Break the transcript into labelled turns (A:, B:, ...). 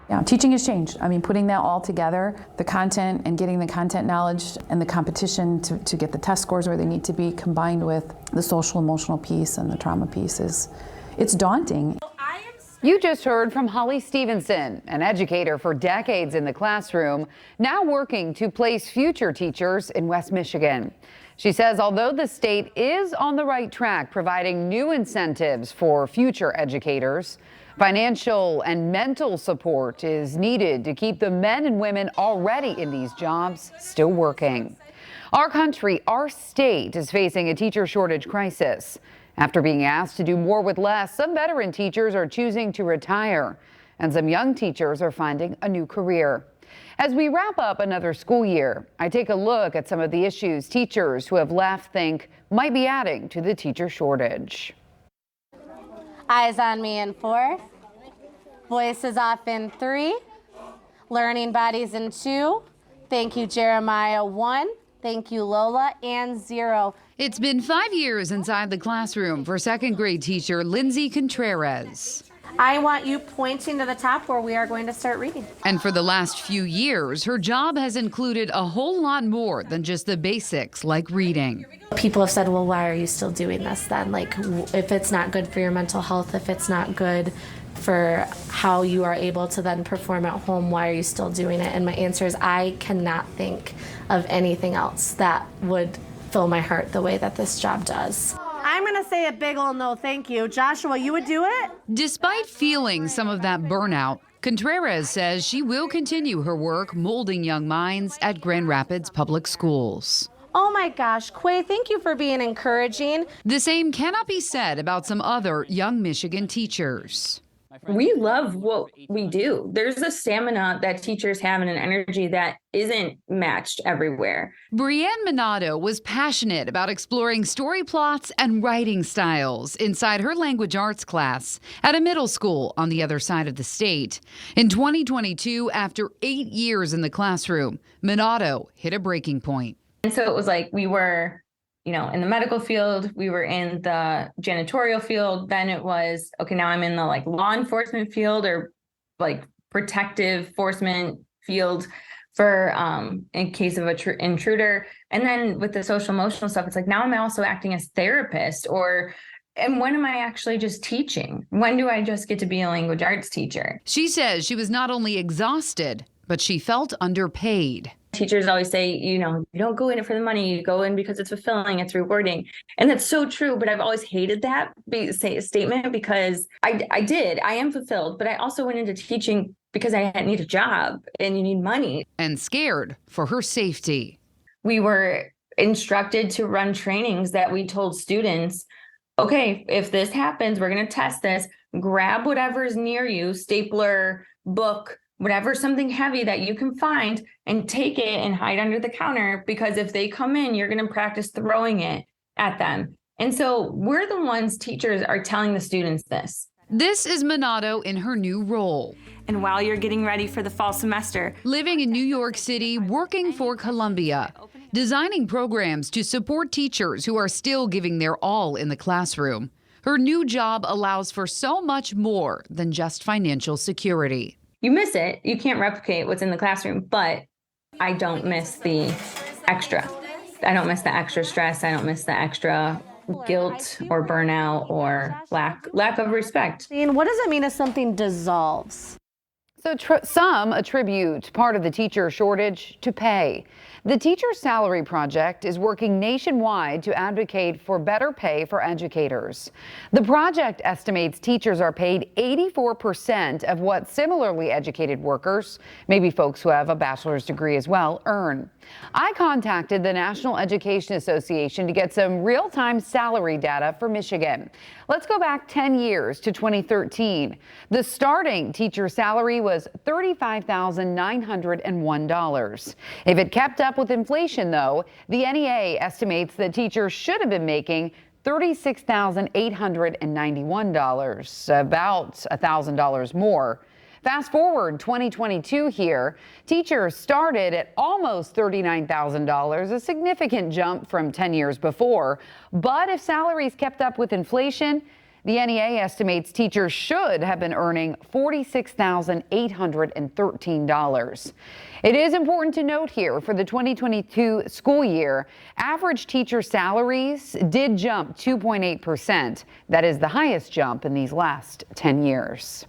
A: Yeah, teaching has changed. I mean, putting that all together, the content and getting the content knowledge and the competition to get the test scores where they need to be, combined with the social emotional piece and the trauma piece, it's daunting.
B: You just heard from Holly Stevenson, an educator for decades in the classroom, now working to place future teachers in West Michigan. She says although the state is on the right track providing new incentives for future educators, financial and mental support is needed to keep the men and women already in these jobs still working. Our country, our state, is facing a teacher shortage crisis. After being asked to do more with less, some veteran teachers are choosing to retire, and some young teachers are finding a new career. As we wrap up another school year, I take a look at some of the issues teachers who have left think might be adding to the teacher shortage.
C: Eyes on me in 4, voices off in 3, learning bodies in 2. Thank you, Jeremiah, 1. Thank you, Lola, and 0.
B: It's been 5 years inside the classroom for second grade teacher Lindsay Contreras.
C: I want you pointing to the top where we are going to start reading.
B: And for the last few years, her job has included a whole lot more than just the basics like reading.
C: People have said, well, why are you still doing this then? Like, if it's not good for your mental health, if it's not good for how you are able to then perform at home, why are you still doing it? And my answer is I cannot think of anything else that would fill my heart the way that this job does. I'm going to say a big ol' no thank you. Joshua, you would do it?
B: Despite feeling some of that burnout, Contreras says she will continue her work molding young minds at Grand Rapids Public Schools.
C: Oh my gosh, Quay, thank you for being encouraging.
B: The same cannot be said about some other young Michigan teachers.
D: We love what we do. There's a stamina that teachers have and an energy that isn't matched everywhere.
B: Brienne Minato was passionate about exploring story plots and writing styles inside her language arts class at a middle school on the other side of the state. In 2022, after 8 years in the classroom, Minato hit a breaking point.
D: And so it was like we were in the medical field, we were in the janitorial field. Then it was, okay, now I'm in the law enforcement field or protective enforcement field for in case of a intruder. And then with the social emotional stuff, it's like now I'm also acting as therapist and when am I actually just teaching? When do I just get to be a language arts teacher?
B: She says she was not only exhausted, but she felt underpaid.
D: Teachers always say, you don't go in it for the money, you go in because it's fulfilling, it's rewarding. And that's so true, but I've always hated that statement because I am fulfilled, but I also went into teaching because I need a job and you need money.
B: And scared for her safety.
D: We were instructed to run trainings that we told students, okay, if this happens, we're going to test this, grab whatever's near you, stapler, book, whatever, something heavy that you can find and take it and hide under the counter, because if they come in, you're going to practice throwing it at them. And so we're the ones, teachers, are telling the students this.
B: This is Minato in her new role.
E: And while you're getting ready for the fall semester,
B: living in New York City, working for Columbia, designing programs to support teachers who are still giving their all in the classroom. Her new job allows for so much more than just financial security.
D: You miss it. You can't replicate what's in the classroom, but I don't miss the extra. I don't miss the extra stress. I don't miss the extra guilt or burnout or lack of respect.
C: And what does it mean if something dissolves?
B: So some attribute part of the teacher shortage to pay. The Teacher Salary Project is working nationwide to advocate for better pay for educators. The project estimates teachers are paid 84% of what similarly educated workers, maybe folks who have a bachelor's degree as well, earn. I contacted the National Education Association to get some real-time salary data for Michigan. Let's go back 10 years to 2013. The starting teacher salary was $35,901. If it kept up with inflation, though, the NEA estimates that teachers should have been making $36,891, about $1,000 more. Fast forward 2022 here, teachers started at almost $39,000, a significant jump from 10 years before. But if salaries kept up with inflation, The NEA estimates teachers should have been earning $46,813. It is important to note here for the 2022 school year, average teacher salaries did jump 2.8%. That is the highest jump in these last 10 years.